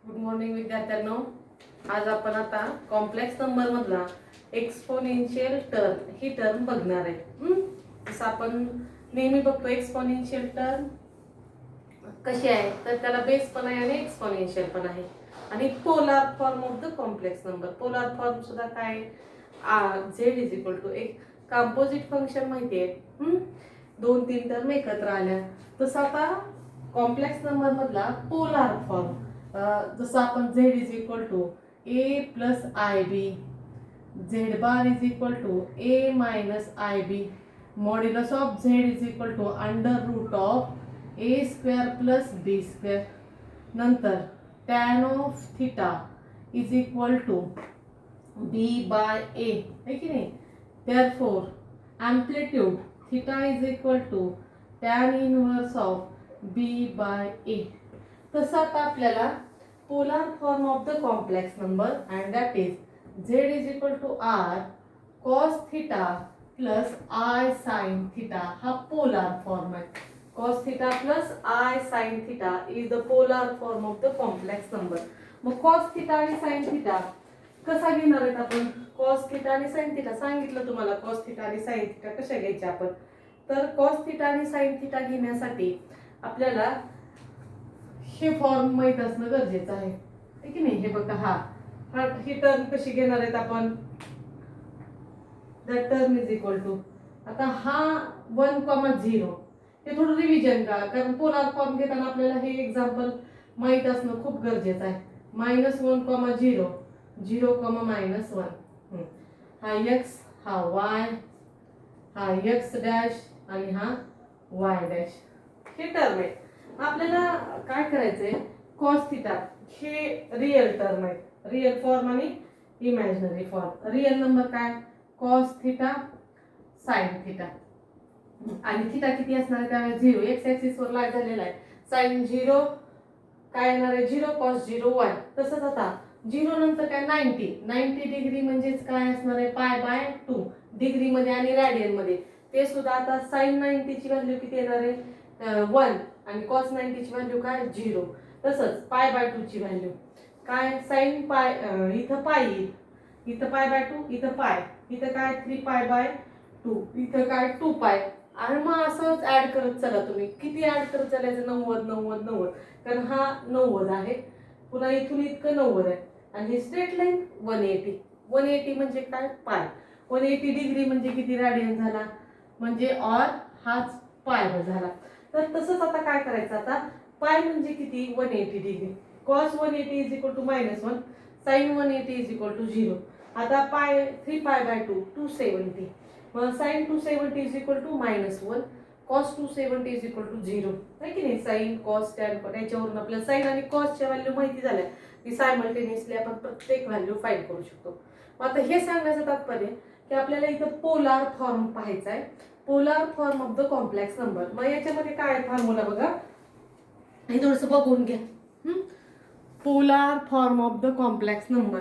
Good morning विद्यार्थ्यांनो. आज आपण आता कॉम्प्लेक्स नंबर मधला एक्सपोनेन्शियल टर्म ही टर्म बघणार आहे. जसं आपण नेहमी बघतो एक्सपोनेन्शियल टर्म कशी आहे तर त्याला बेस पण आहे आणि एक्सपोनेन्शियल पण आहे. आणि polar form of the complex number. Polar form सुद्धा काय झेड इज इक्वल टू एक कंपोजिट फंक्शन माहिती आहे. दोन तीन टर्म एकत्र आल्या तसं आता कॉम्प्लेक्स नंबर मधला पोलार फॉर्म जसं आपण z is equal to a plus I B, Z bar is equal to a minus I B, modulus of z is equal to under root of a square plus b square. नंतर tan of theta is equal to b by a है की नाही. Therefore amplitude theta is equal to tan inverse of b by a. तसं आता आपल्याला polar form of the complex number and that is z is equal to r cos theta plus i sin theta हा polar form आहे. cos theta plus i sin theta is the polar form of the complex number. मग cos theta आणि sin theta कसा घेणार आहेत आपण. cos theta आणि sin theta सांगितलं तुम्हाला. cos थिटा आणि sin थिटा कशा घ्यायचे आपण. तर cos थिटा आणि sin थिटा घेण्यासाठी आपल्याला हे फॉर्म माहित असणं गरजेचं आहे की नाही. हे बघा ही टर्म कशी घेणार आहेत आपण. That term is equal to आता हा 1,0 हे थोडं रिव्हिजन करा कारण पोलार फॉर्म घेताना आपल्याला हे एक्झाम्पल माहित असणं खूप गरजेचं आहे. -1,0 0,-1 हा x हा y हा x डॅश आणि हा y डॅश हे टर्म आहे. आपल्याला काय करायचंय cos थिटा हे रियल टर्म आहे. रियल फॉर्म आणि इमॅजिनरी फॉर्म. रियल नंबर काय cos थिटा sin थिटा आणि थिटा किती असणार आहे त्यावेळेस 0 एक्स ऍक्सिस वर लाईट झालेला आहे. sin 0 काय येणार आहे 0 cos 0 1. तसंच आता 0 नंतर काय 90 डिग्री म्हणजेच काय असणार आहे π/2 डिग्री मध्ये आणि रॅडियन मध्ये. ते सुद्धा आता sin 90 ची व्हॅल्यू किती येणार आहे 1 आणि cos 90 ची व्हॅल्यू काय 0. तसंच π/2 ची व्हॅल्यू काय sin पाय इथं पाय इथं π/2 इथं पाय इथं काय 3π/2 इथं काय 2π आणि मग असंच ऍड करत चला. तुम्ही किती ऍड करत चालायचं 90 कारण हा 90 आहे. पुन्हा इथून इतकं 90 आहे आणि ही स्ट्रेट लाईन 180 म्हणजे काय पाय. 180 डिग्री म्हणजे किती रॅडियन झाला म्हणजे ऑर हाच पाय झाला. तर तसंच आता काय करायचं आता पाय म्हणजे किती 180 degree. cos 180 is equal to -1 sin 180 is equal to 0. आता पाय 3π/2 270 मग sin 270 is equal to -1 cos 270 is equal to 0 आहे की नाही. sin cos tan याच्यावरून आपल्याला sin आणि cos च्या व्हॅल्यू माहिती झाल्या की सायमल्टेनियसली आपण प्रत्येक व्हॅल्यू फाइंड करू शकतो. मग आता हे सांगण्याचं तात्पर्य की आपल्याला इथं पोलार फॉर्म पाहायचा आहे. Polar form of the complex number. मग याच्यामध्ये काय फॉर्म्युला बघा हे थोडंसं बघून घ्या. Polar form of the complex number.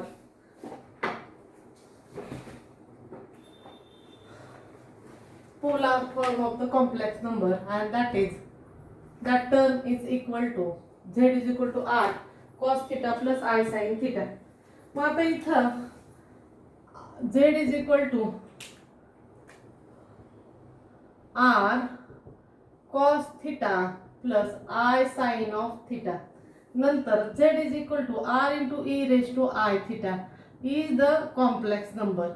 Polar form of the complex number and that term is equal to z is equal to r cos theta plus I sin theta. मग आता इथं z is equal to r cos theta plus I sin of theta. नंतर z is equal to r into e raised to I theta is the complex number.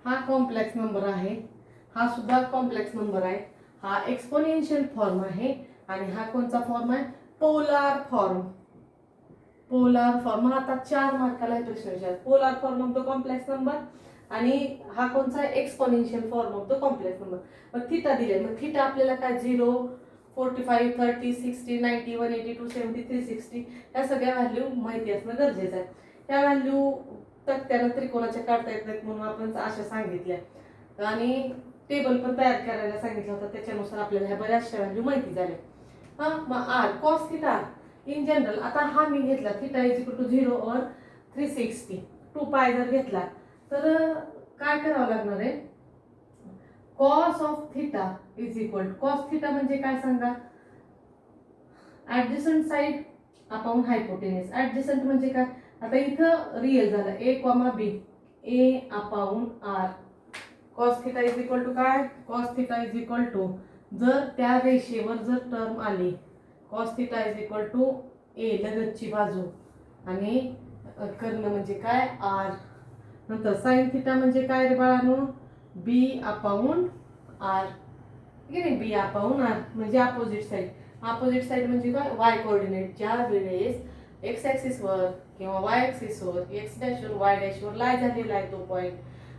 हा complex number आहे. हा सुद्धा complex number आहे. हा exponential form आहे आणि हा कोणता फॉर्म आहे पोलार फॉर्म. पोलार फॉर्म आता 4 मार्काला प्रश्न विचारतात. Polar form of the complex number आणि हा कोणता exponential form of the complex number. मग थिटा दिले. मग थिटा आपल्याला काय 0 45 30 60 90 180 270 360 या सगळ्या व्हॅल्यू माहिती असणं गरजेचं आहे. त्या व्हॅल्यू तक्त्यानं त्रिकोणाच्या काढता येत नाहीत म्हणून आपण अशा सांगितल्या आणि टेबल पण तयार करायला सांगितलं होतं. त्याच्यानुसार आपल्याला ह्या बऱ्याचशा व्हॅल्यू माहिती झाल्या. मग R cos theta in general आता हा मी घेतला थिटा इज इक्वल टू 0 और 360 2π जर घेतला तर काय करावं लागणार आहे cos of theta is equal to cos theta म्हणजे काय सांगा adjacent side upon hypotenuse. Adjacent म्हणजे काय, आता इथं रियल झालं a, b, a upon r. Cos theta is equal to काय, cos theta is equal to, जर त्या रेषेवर जर टर्म आली, cos theta is equal to A लगतची बाजू आणि कर्ण म्हणजे काय आर. नंतर साइन थिटा म्हणजे काय रे बाळांनो, बी अपॉन आर. ठीक आहे, बी अपॉन आर म्हणजे अपोजिट साइड. अपोजिट साइड म्हणजे काय, वाय कोऑर्डिनेट. ज्या वेळेस एक्स ऍक्सिस वर किंवा वाय ऍक्सिस वर एक्स डॅश वर वाय डॅश वर लाय झालेला आहे तो पॉइंट,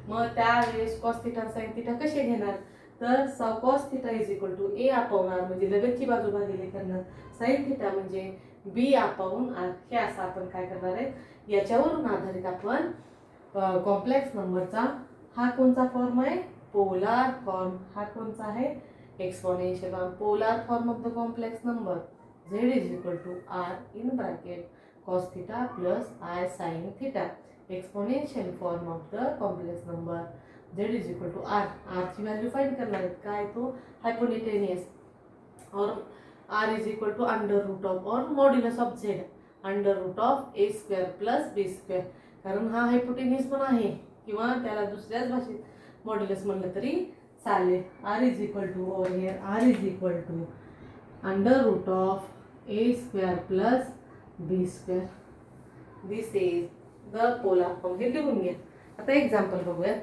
मग त्यावेळेस कॉस थिटा साइन थिटा कसे घेणार, तर cos theta is equal to A upon R म्हणजे लगतची बाजू भागिले कर्ण, साइन थिटा म्हणजे बी अपॉन आर. हे असं आपण काय करणार आहे, याच्यावरून आधारित आपण कॉम्प्लेक्स नंबरचा हा कोणता फॉर्म आहे, पोलार फॉर्म. हा कोणता आहे, exponential form. Polar form of the complex number z is equal to R in bracket cos theta plus i sine theta. Exponential form of the complex number z is equal to R. आरची value find करणार आहेत, काय तो hypotenuse, और r is equal to under root of और modulus of z under root of A square plus B square. कारण हा hypotenuse पण आहे किंवा त्याला दुसऱ्याच भाषेत मॉड्युलस म्हणलं तरी चालेल. r is equal to, over here r is equal to under root of A square plus B square. This is the polar form. हे लिहून घ्या. आता एक्झाम्पल बघूया.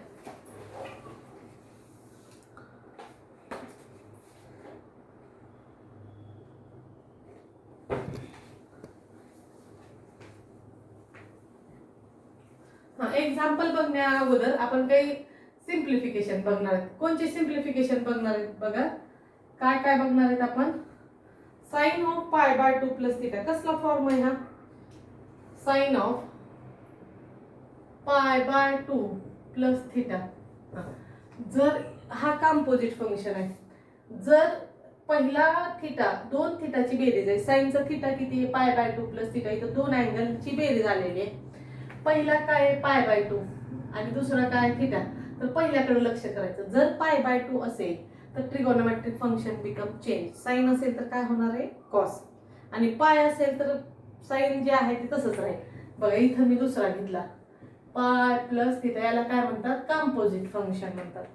एक्झाम्पल बघण्या अगोदर आपण काही सिम्प्लिफिकेशन बघणार आहेत. कोणची सिम्प्लिफिकेशन बघणार आहेत बघा. काय काय बघणार आहेत आपण, sine of pi by 2 plus theta. कसला फॉर्म आहे हा, sine of pi by 2 plus theta. जर हा कंपोजिट फंक्शन आहे, जर पहिला थिटा, दोन थिटाची बेरीज आहे. साइनचा थिटा किती आहे, पाय बाय 2 प्लस थिटा. इथं दोन अँगलची बेरीज आलेली आहे. पहिला काय आहे, पाय बाय 2 आणि दुसरा काय थिटा. तर पहिल्याकडे लक्ष करायचं. जर पाय बाय 2 असेल तर trigonometric function become change. Sine असेल तर काय होणार आहे, कॉस. आणि पाय असेल तर साइन जे आहे ते तसंच राहील. बघा इथं मी दुसरा घेतला, पाय प्लस थिटा. याला काय म्हणतात, कंपोजिट फंक्शन म्हणतात.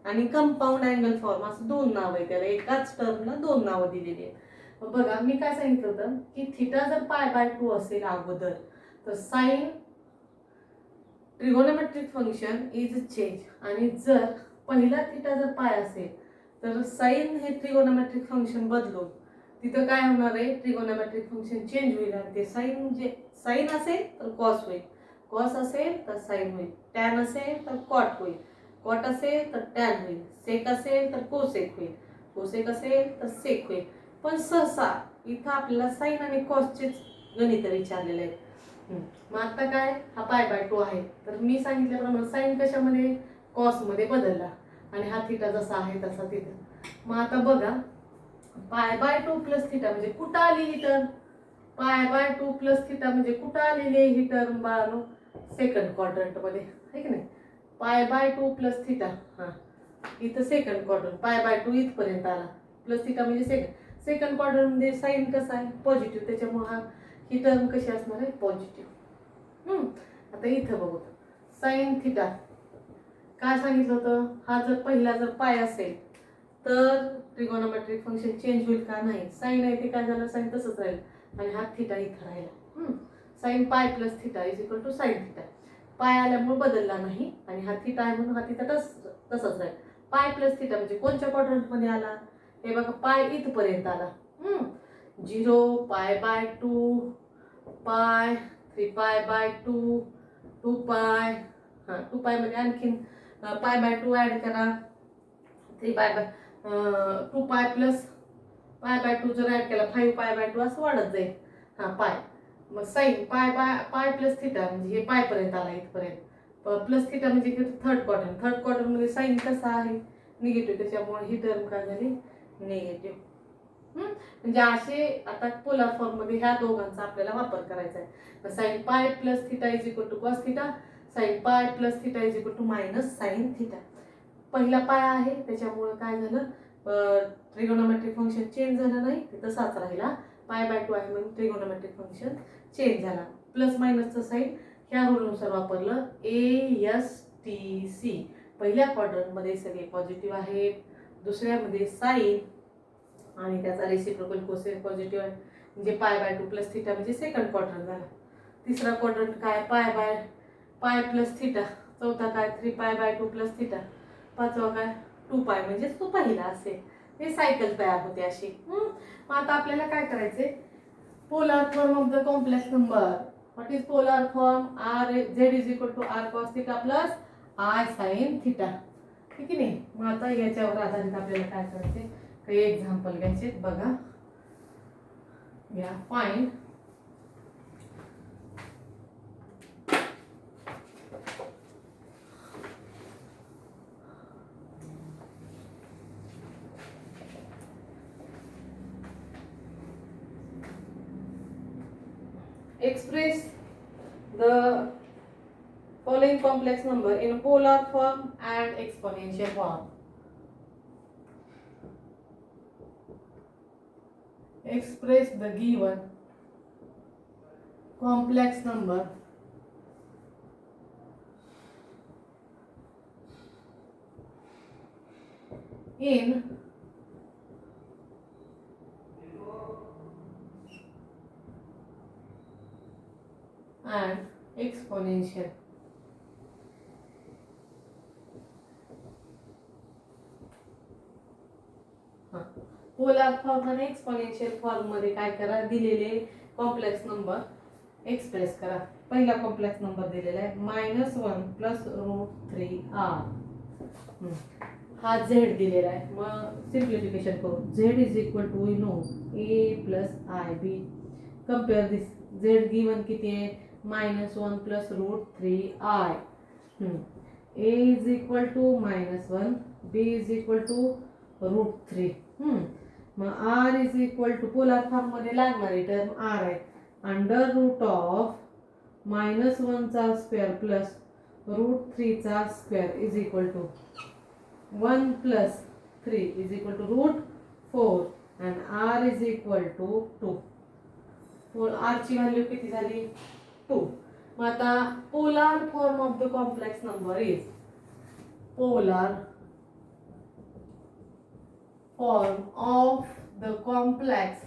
आणि कंपाऊंड अँगल फॉर्म असं दोन नाव आहे त्याला, एकाच टर्मला दोन नावं दिलेली आहेत. बघा मी काय सांगितलं होतं की थिटा जर पाय बाय 2 असेल अगोदर, तर sine trigonometric function is change. आणि जर पहिला थिटा जर पाय असेल तर साइन हे ट्रिगोनोमेट्रिक फंक्शन बदलून तिथं काय होणार आहे, ट्रिगोनोमेट्रिक फंक्शन चेंज होईल. आणि ते साइन जे साइन असेल तर कॉस होईल, कॉस असेल तर साइन होईल, टॅन असेल तर कॉट होईल, कॉट असेल तर टॅन होईल, सेक असेल तर कोसेक होईल, कोसेक असेल तर सेक होईल. पण सहसा इथं आपल्याला साइन आणि कॉसचेच गणित विचारलेले आहेत. मग आता काय, हा पाय बाय 2 आहे तर मी सांगितल्याप्रमाणे साइन कशामध्ये, कॉस मध्ये बदलला आणि हा थिटा जसा आहे तसा थिटा. मग आता बघा, पाय बाय 2 प्लस थिटा म्हणजे कुठं आली ही term, pi by 2 plus theta म्हणजे कुठं आलेली आहे ही टर्म बाळांनो, सेकंड क्वाड्रंट मध्ये आहे की नाही. पाय बाय 2 प्लस थिटा, हा इथं सेकंड क्वाड्रंट, पाय बाय 2 इथपर्यंत आला, प्लस थिटा म्हणजे सेकंड क्वाड्रंट मध्ये साइन कसा आहे, पॉझिटिव्ह. त्याच्यामुळे हा ही टर्म कशी असणार आहे, पॉझिटिव्ह. आता इथं बघू, साइन थिटा काय सांगितलं होतं, हा जर पहिला जर पाय असेल तर ट्रिगोनोमेट्रिक फंक्शन चेंज होईल का, नाही. साइन आहे ते काय झालं, साइन तसंच राहील आणि हा थिटा इथं राहिला. Sine pi plus theta is equal to sine theta. Pi आल्यामुळे बदलला नाही आणि हा थिटा आहे म्हणून हा थिटा तसंच राहील. पाय प्लस थिटा म्हणजे कोणत्या क्वाड्रंट मध्ये आला, हे बघा पाय इथपर्यंत आला. 0 पाय बाय 2 पाय 3 पाय बाय 2 2 पाय, 2 पाय मध्ये आणखीन पाय बाय 2 ऍड करा, 3 पाय बाय 2 पाय प्लस पाय बाय 2 जर ऍड केला 5 पाय बाय 2 असं वाढत जाईल. पाय, मग साइन पाय प्लस थिटा म्हणजे हे पाय पर्यंत आला इथपर्यंत, प्लस थिटा म्हणजे थर्ड क्वाड्रंट मध्ये साइन कसा आहे, निगेटिव्ह. त्याच्यामुळे ही टर्म काय झाली, निगेटिव्ह. म्हणजे असे आता पोलार फॉर्म मध्ये ह्या दोघांचा आपल्याला वापर करायचा आहे. Sine pi plus theta is equal to cos theta, sine pi plus theta is equal to minus sine theta. पहिला पाय आहे त्याच्यामुळे काय झालं, ट्रिगोनोमेट्रिक फंक्शन चेंज झालं नाही, ते तसाच राहिला पाय बाय 2 आहे म्हणून ट्रिगोनोमेट्रिक फंक्शन चेंज झाला. प्लस मायनसचं साईन ह्या रूलनुसार वापरलं. ASTC पहिल्या क्वाड्रंटमध्ये सगळे पॉझिटिव्ह आहेत, दुसऱ्यामध्ये साईन आणि त्याचा रेसिप्रोकल कोसेन पॉझिटिव्ह आहे, म्हणजे पाय बाय 2 प्लस थिटा म्हणजे सेकंड क्वाड्रंट झाला. तिसरा क्वाड्रंट काय पाय प्लस थिटा, चौथा काय 3 पाय बाय 2 प्लस थिटा, पाचवा काय 2 पाय म्हणजे तो पहिला असेल. हे सायकल तयार होते अशी. मग आता आपल्याला काय करायचंय, polar form of the complex number. What is polar form? Z is equal to R cos theta plus I sin theta. ठीक आहे नाही. मग आता याच्यावर आधारित आपल्याला काय करायचे, काही एक्झाम्पल घ्यायचे बघा. या find express the following complex number in polar form and exponential form. Express the given complex number in and exponential. Polar form आणि एक्सपोनेन्शियल फॉर्म मध्ये काय करा, दिलेले कॉम्प्लेक्स नंबर एक्सप्रेस करा. पहिला कॉम्प्लेक्स नंबर दिलेला आहे -1 प्लस √3r. हा z दिलेला आहे. मग सिम्प्लिफिकेशन करू. z is equal to no a plus ib. Compare this. z given किती आहे, -1 plus √3i. a is equal to -1, b is equal to √3. मग r is equal to polar form मध्ये लागणारी टर्म r आहे, under root of -1 चा square plus √3 चा square is equal to 1 plus 3 is equal to √4 and r is equal to 2. r ची value किती झाली, 2. मग आता polar form of the complex number is polar form of the complex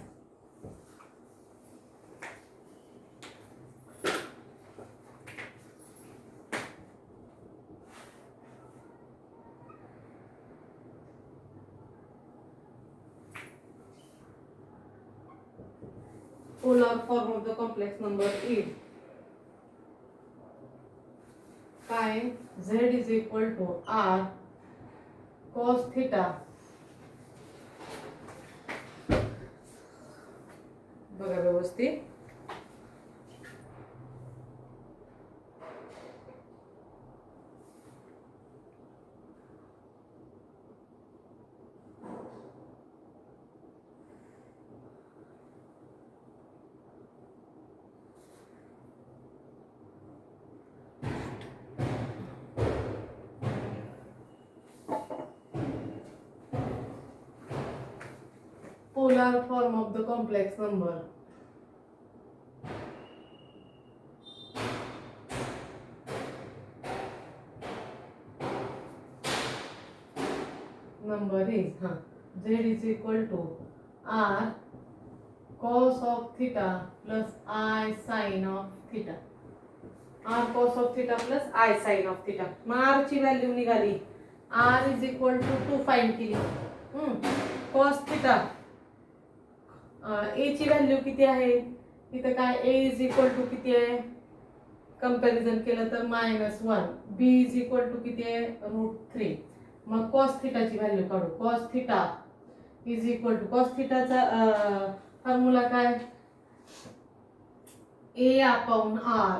polar form of the complex number is sin z is equal to r cos theta. बघा व्यवस्थित. Polar form of the complex number is z is equal to r cos of theta plus I sin of theta. r cos of theta plus I sin of theta. मग r ची value निघाली, r is equal to 2 find केली. cos theta a ची value किती आहे, इथं काय a is equal to किती आहे, कंपॅरिझन केलं तर -1, b is equal to किती आहे, √3. मग cos theta ची व्हॅल्यू काढू. cos theta is equal to cos theta चा फॉर्म्युला काय, a upon r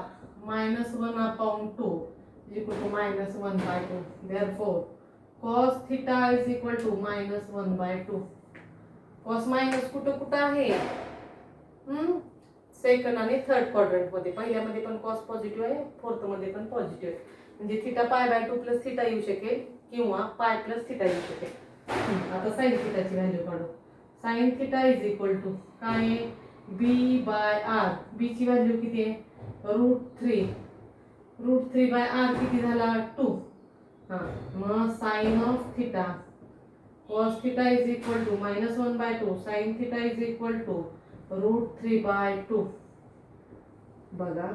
-1/2 is equal to -1/2. Therefore cos theta is equal to -1/2. cos minus कुठं कुठं आहे, सेकंड आणि थर्ड क्वाड्रंट मध्ये. पहिल्यामध्ये पण cos पॉझिटिव्ह आहे, फोर्थ मध्ये पण पॉझिटिव्ह आहे, म्हणजे थिटा π/2 प्लस थिटा येऊ शकेल किंवा पाय प्लस थिटा येऊ शकेल. आता sin थिटाची व्हॅल्यू काढू. sin theta is equal to काय, बी बाय आर, बीची व्हॅल्यू किती आहे √3, √3/r किती झाला 2. हां मग sine of theta cos theta is equal to -1/2 sin theta is equal to √3/2. बघा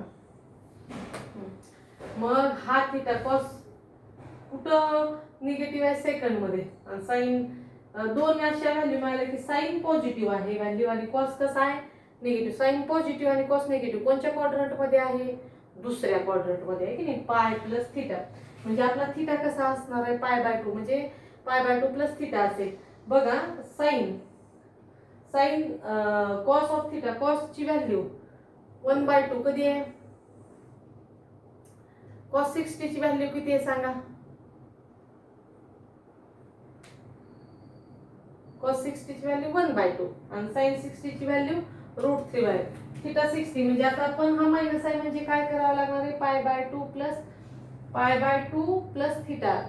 मग हा थिटा कॉस कुठं निगेटिव्ह आहे सेकंड मध्ये, आणि साइन दोन अशा व्हॅल्यू मिळाल्या की साइन पॉझिटिव्ह आहे व्हॅल्यू आणि कॉस कसा आहे निगेटिव्ह. साइन पॉझिटिव्ह आणि कॉस निगेटिव्ह कोणत्या क्वाड्रंट मध्ये आहे दुसऱ्या क्वाड्रंट मध्ये आहे की नाही, पाय प्लस थिटा. म्हणजे आपला थिटा कसा असणार आहे π/2, म्हणजे π/2 प्लस थिटा असेल. बघा sine cos of theta, cos ची व्हॅल्यू 1/2 कधी आहे, कॉस 60 ची व्हॅल्यू किती आहे सांगा, cos 60 ची व्हॅल्यू 1/2 आणि sin 60 ची व्हॅल्यू √3/2. थिटा 60 म्हणजे आता आपण हा मायनस आहे म्हणजे काय करावं लागणार आहे π/2 प्लस थिटा.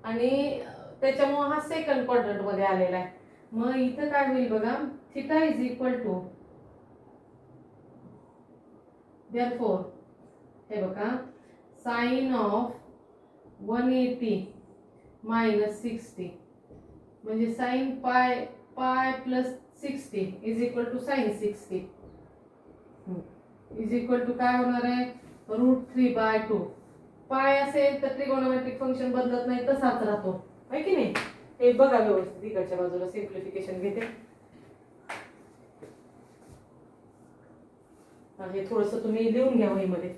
आणि त्याच्यामुळे हा सेकंड क्वाड्रंट मध्ये आलेला आहे. मग इथं काय होईल बघा, theta is equal to therefore हे बघा साइन ऑफ 180 - 60 म्हणजे sine pi plus 60 is equal to sine 60 is equal to काय होणार आहे √3/2. पाय असेल तर ट्रिगोनोमेट्रिक फंक्शन बदलत नाही तसाच राहतो आहे की नाही. हे बघा व्यवस्थित, इकडच्या बाजूला सिम्प्लिफिकेशन घेते. हे थोडंसं तुम्ही लिहून घ्या वहीमध्ये.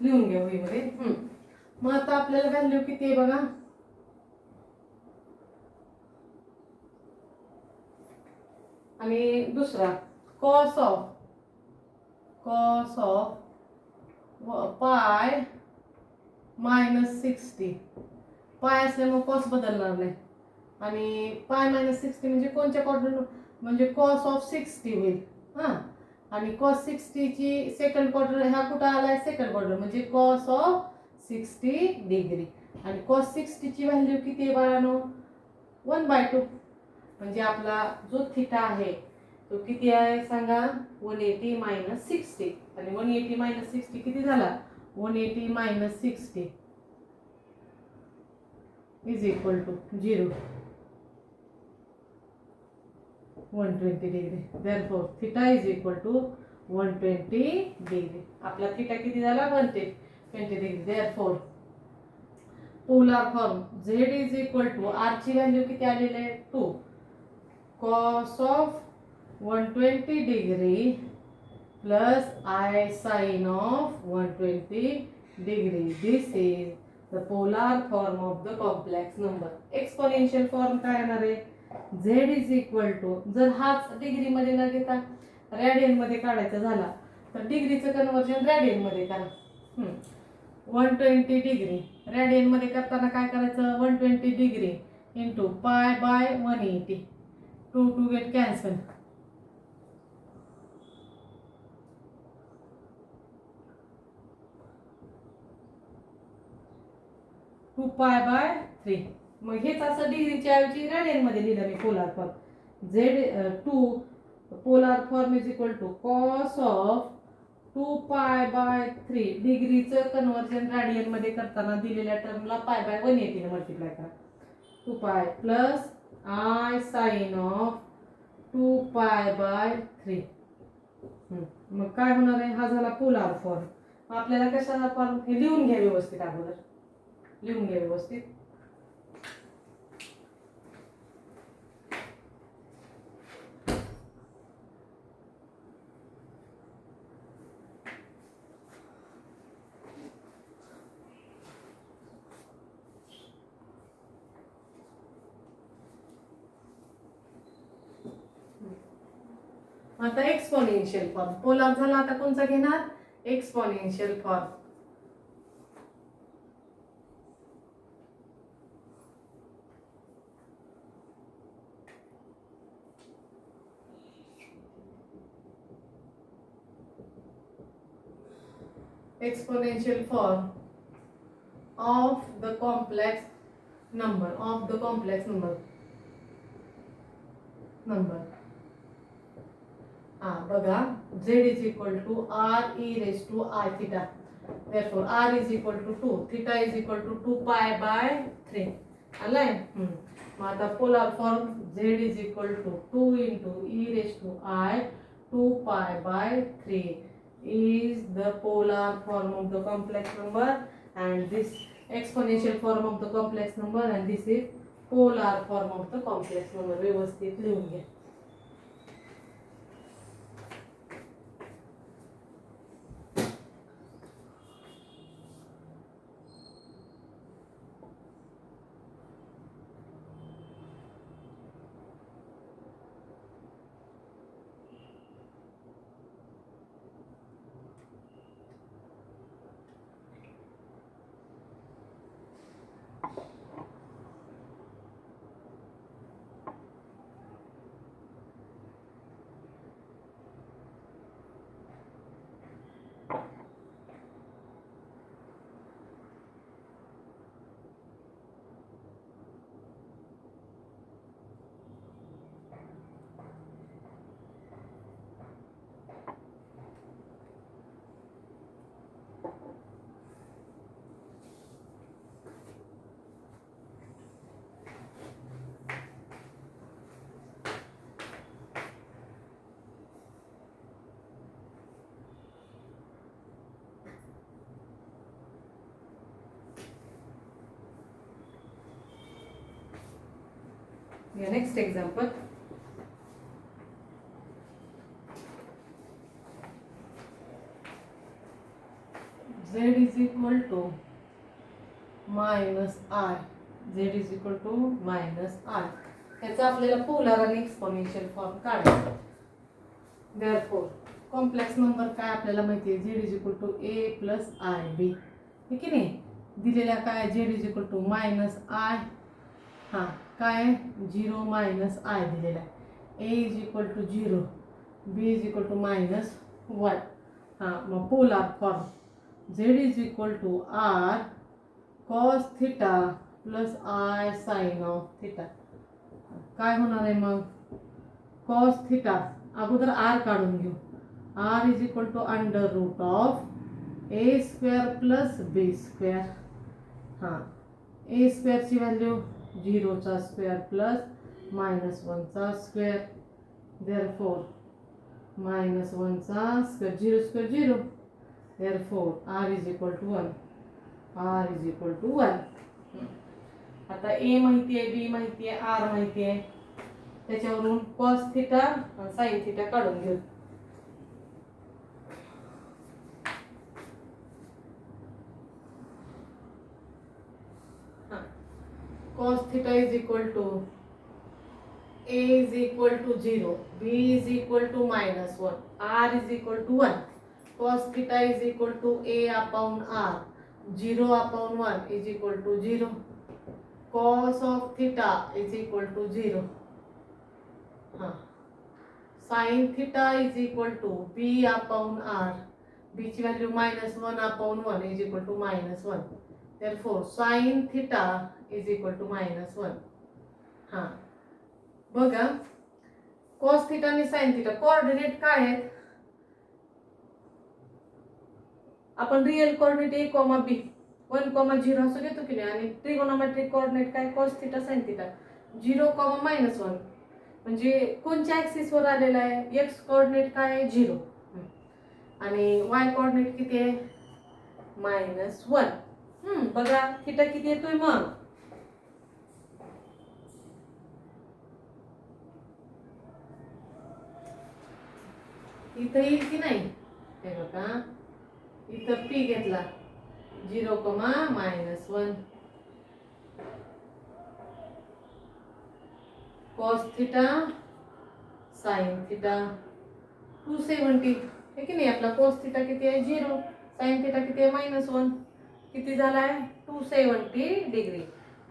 लिहून घ्या वहीमध्ये. मग आता आपल्याला व्हॅल्यू किती आहे बघा, आणि दुसरा कॉस ऑफ पाय -60. पाय असल्यामुळे कॉस बदलणार नाही, आणि पाय -60 म्हणजे कोणत्या क्वाड्रंट, म्हणजे कॉस ऑफ 60 होईल. हां आणि cos 60 ची सेकंड क्वाड्रंट, हा कुठं आलाय सेकंड क्वाड्रंट म्हणजे cos ऑफ 60 डिग्री. आणि cos 60 ची व्हॅल्यू किती आहे बाळांनो 1/2. म्हणजे आपला जो थिटा आहे तो किती आहे सांगा 180 - 60. आणि 180 - 60 किती झाला 180 - 60 is equal to 0, 120 degree. Therefore theta is equal to 120 degree. आपला थिटा किती झाला 120 degree. Therefore polar form z is equal to r ची व्हॅल्यू किती आलेली आहे 2, cos of 120 degree plus I sin of 120 degree. This is the polar form of the complex number. Exponential form काय येणार आहे z इज इक्वल टू, जर हाच degree मध्ये न घेता रॅडियन मध्ये काढायचा झाला तर डिग्रीचं कन्वर्जन रॅडियन मध्ये करा. 120 डिग्री रॅडियन मध्ये करताना काय करायचं 120 degree into π/180. 2 get cancel. Two π/3. मग हेच असं डिग्रीच्या ऐवजी रॅडियन मध्ये लिहिलं मी polar form. Z2 polar form is equal to cos of 2π/3. डिग्रीचं कन्वर्जन रॅडियन मध्ये करताना दिलेल्या टर्मला π/180 ने मल्टिप्लाय करा. 2π प्लस I sin ऑफ 2π/3. मग काय होणार आहे, हा झाला पोलार फॉर्म. आपल्याला कशाचा फॉर्म हे लिहून घ्या व्यवस्थित, अगोदर लिहून घ्या व्यवस्थित. आता एक्सपोनेन्शियल फॉर्म पोलार झाला, आता कोणचा घेणार? Exponential form. exponential form of the complex number बघा z is equal to r e raised to I theta, therefore r is equal to 2, theta is equal to 2 pi by 3. आलाय. मग आता polar form z is equal to 2 into e raised to I 2 pi by 3 is the polar form of the complex number, and this exponential form of the complex number, and this is polar form of the complex number. व्यवस्थित लिहून घ्या. Next example. Z is equal to minus I. Z is equal to minus I. याचा आपल्याला polar आणि exponential form काढायचा. Therefore complex number काय आपल्याला माहिती आहे, Z is equal to A plus IB. ठीक आहे नाही, दिलेला काय Z is equal to minus I, काय 0 मायनस आय दिलेला आहे. A is equal to 0, B is equal to minus 1. मग polar form Z is equal to R cos theta plus I sine of theta. काय होणार आहे मग? Cos theta अगोदर R काढून घेऊ. R is equal to under root of A square plus B square. A स्क्वेअरची value 0 चा square plus -1 चा स्क्वेअर, therefore -1 चा square 0 square 0, therefore r is equal to 1. r is equal to 1. आता a माहिती आहे, b माहिती आहे, r माहिती आहे, त्याच्यावरून cos थिटा आणि sin थिटा काढून घेऊ. cos theta is equal to A is equal to 0, B is equal to -1, R is equal to 1. cos theta is equal to A upon R, 0 upon 1 is equal to 0. cos of theta is equal to 0. sin theta is equal to B upon R, B ची value -1 upon 1 is equal to -1. therefore sin theta is equal to -1. बघा cos theta आणि sin theta coordinate काय आहेत? आपण real coordinate a, b 1, 0 असं घेतो की नाही, आणि ट्रिगोनोमेट्रिक कोऑर्डिनेट काय? cos theta sin theta 0, -1. म्हणजे कोणत्या ऍक्सिस वर आलेला आहे? x कोऑर्डिनेट काय आहे? 0, आणि y कोऑर्डिनेट किती आहे? -1. बघा थिटा किती येतोय मग? इथं येईल की नाही? हे बघा इथं p घेतला 0, -1. cos थिटा sin थिटा 270 आहे की नाही. आपला cos थिटा किती आहे 0, sin थिटा किती आहे -1, किती झाला आहे 270 डिग्री.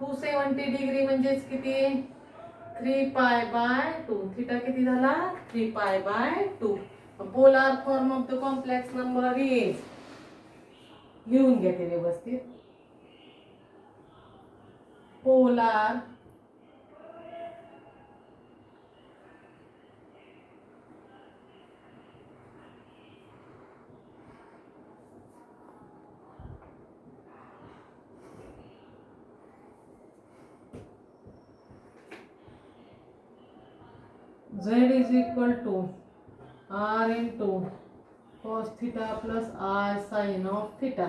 270 डिग्री म्हणजेच किती 3π/2. थिटा किती झाला 3π/2. Polar form of the complex number is, लिहून घ्या ते व्यवस्थित. Polar z is equal to r into cos theta plus I sin of theta.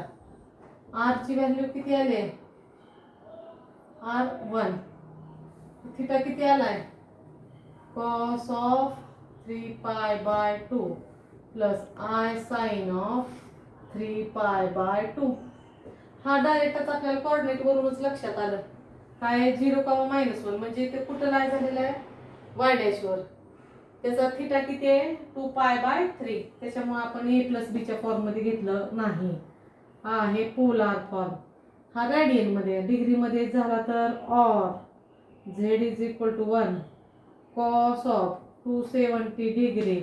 r ची व्हॅल्यू किती आली r1. थिटा किती आलाय cos of 3π/2 plus I sin of 3π/2. हा डायरेक्टच आपल्याला कोऑर्डिनेट वरूनच लक्षात आलं. काय 0, -1 म्हणजे ते कुठं लाय झालेलं आहे y डॅश वर. त्याचा थिटा किती आहे 2π/3. त्याच्यामुळे आपण a + b च्या फॉर्म मध्ये घेतलं नाही. हा आहे पोलार फॉर्म. हा रेडियन मध्ये, डिग्री मध्ये झाला तर और z is equal to 1 cos of 270 degree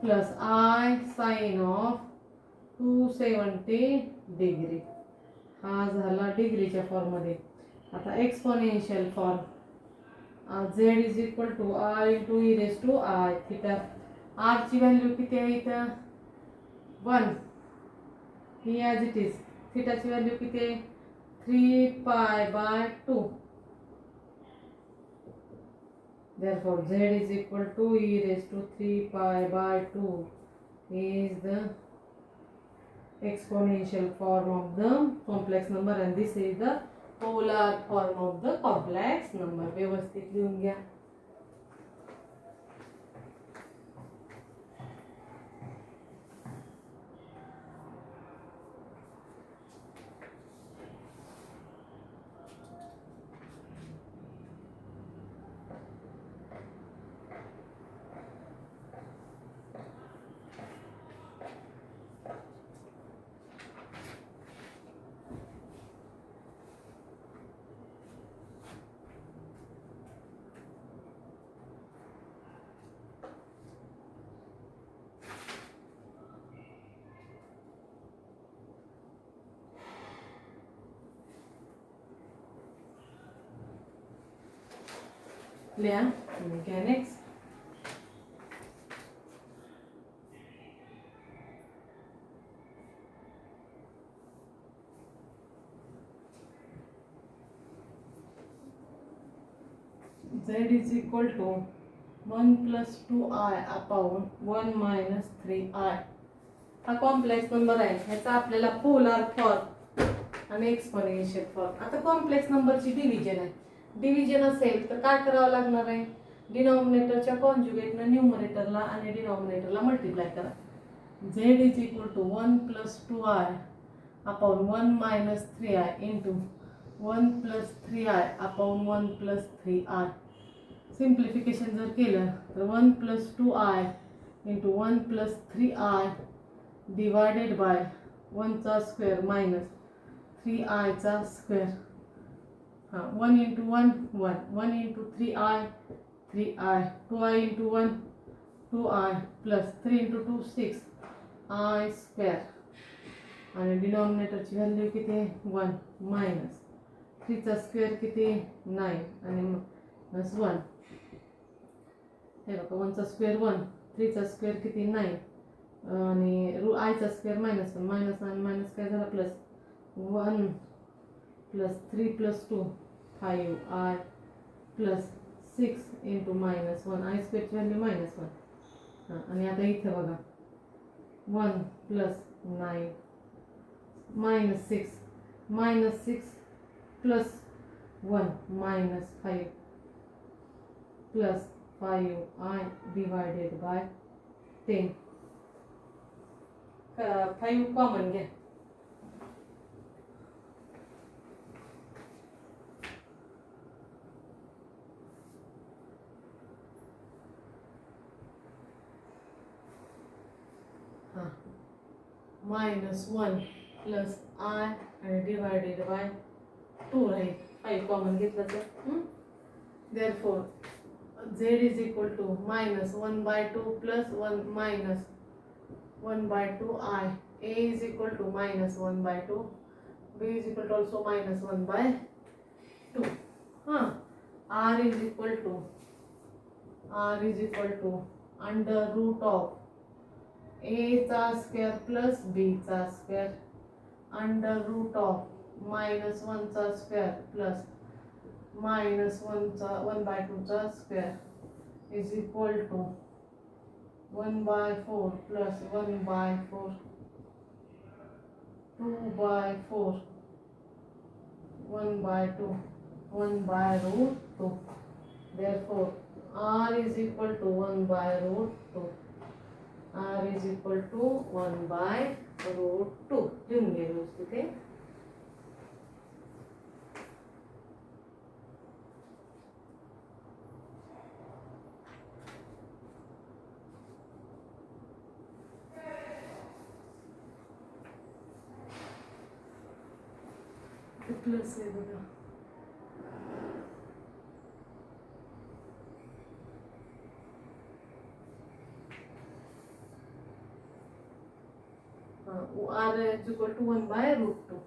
plus I sin of 270 degree. हा झाला डिग्रीच्या फॉर्म मध्ये. आता exponential form, z is equal to r into e raised to I theta. r ची व्हॅल्यू किती आहे इथं 1, ही ॲज इट इज. थिटाची व्हॅल्यू किती आहे 3π/2. Therefore z is equal to e raised to 3π/2 is the exponential form of the complex number, and this is the polar form of the complex number. व्यवस्थित लिहून घ्या. लिहा mechanics. z is equal to 1 plus 2i upon 1 minus 3i. हा complex number आहे. ह्याचा आपल्याला polar form आणि exponential form. आता कॉम्प्लेक्स नंबरची डिव्हिजन आहे. डिव्हिजन असेल तर काय करावं लागणार आहे, डिनॉमिनेटरच्या कॉन्जुगेटनं न्यूमरेटरला आणि डिनॉमिनेटरला मल्टिप्लाय करा. z is equal to 1 plus 2i upon 1 minus 3i into 1 plus 3i upon 1 plus 3i. Simplification जर केलं तर 1 plus 2i into 1 plus 3i divided by 1 चा स्क्वेअर मायनस 3i चा square. 1 into 1 1, 1 into 3i 3i, 2i into 1 2i plus 3 into 2 6i square. आणि डिनॉमिनेटरची value किती आहे 1 minus 3 चा square किती 9 आणि मायनस 1. हे बघा 1 चा स्क्वेअर 1, 3 चा स्क्वेअर किती 9 आणि i चा स्क्वेअर -1, मायनस आणि मायनस काय झाला plus 1 plus 3 plus 2 5i plus 6 into -1, i स्क्वेअरची व्हॅल्यू -1. आणि आता इथे बघा 1 plus 9 -6 plus 1 -5 plus 5i divided by 10. 5 common घ्या. मायनस 1 प्लस आय आणि डिवायडेड बाय 2 राहील. 5 कॉमन घेतलं तर therefore z is equal to minus 1/2 plus 1 minus 1/2 i. a is equal to minus 1/2, b is equal to also minus 1/2. हां, r is equal to under root of a चा square plus b चा square under root of minus 1 चा square plus minus 1/2 चा square is equal to 1/4 plus 1/4 2/4 1/2 1/√2. Therefore r is equal to 1/√2. r is equal to 1/√2. लिहून घे व्यवस्थित हे. Plus आहे बघा. r is equal to 1/√2.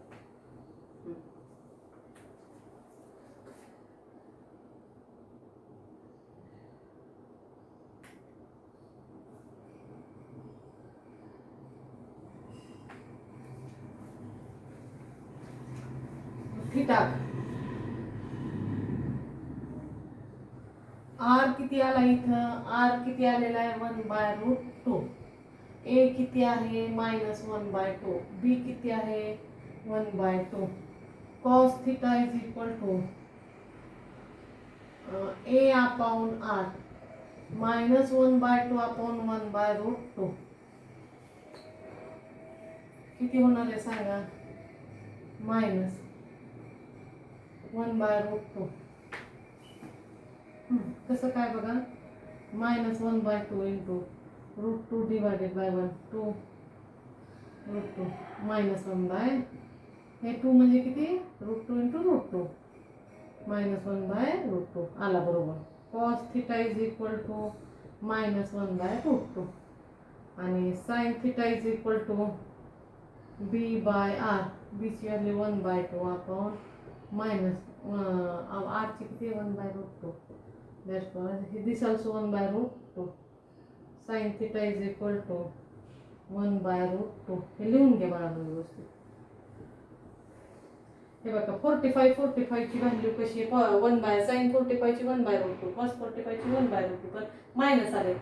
Theta r किती आला इथं? r किती आलेला आहे? 1/√2. a किती आहे? मायनस 1/2. b किती आहे? 1/2. cos थिटा is equal to a upon r minus 1/2 upon 1/√2. किती होणार आहे सांगा? मायनस 1/√2. कसं काय बघा? Minus 1/2 into √2 divided by 1 2 √2 minus 1/, हे 2 म्हणजे किती? √2 इंटू √2 मायनस 1/√2 आला बरोबर. Cos theta is equal to minus 1/√2 आणि sine theta is equal to b/r. b ची व्हॅल्यू 1/2 अपॉन मायनस r ची किती? 1/√2. Therefore this also 1/√2. Sin theta is equal to 1/√2. हे लिहून घे बाळा व्यवस्थित. हे बघा 45 ची व्हॅल्यू कशी आहे? 1 sin 45 ची 1/√2, cos 45 ची 1/√2 पण मायनस आले.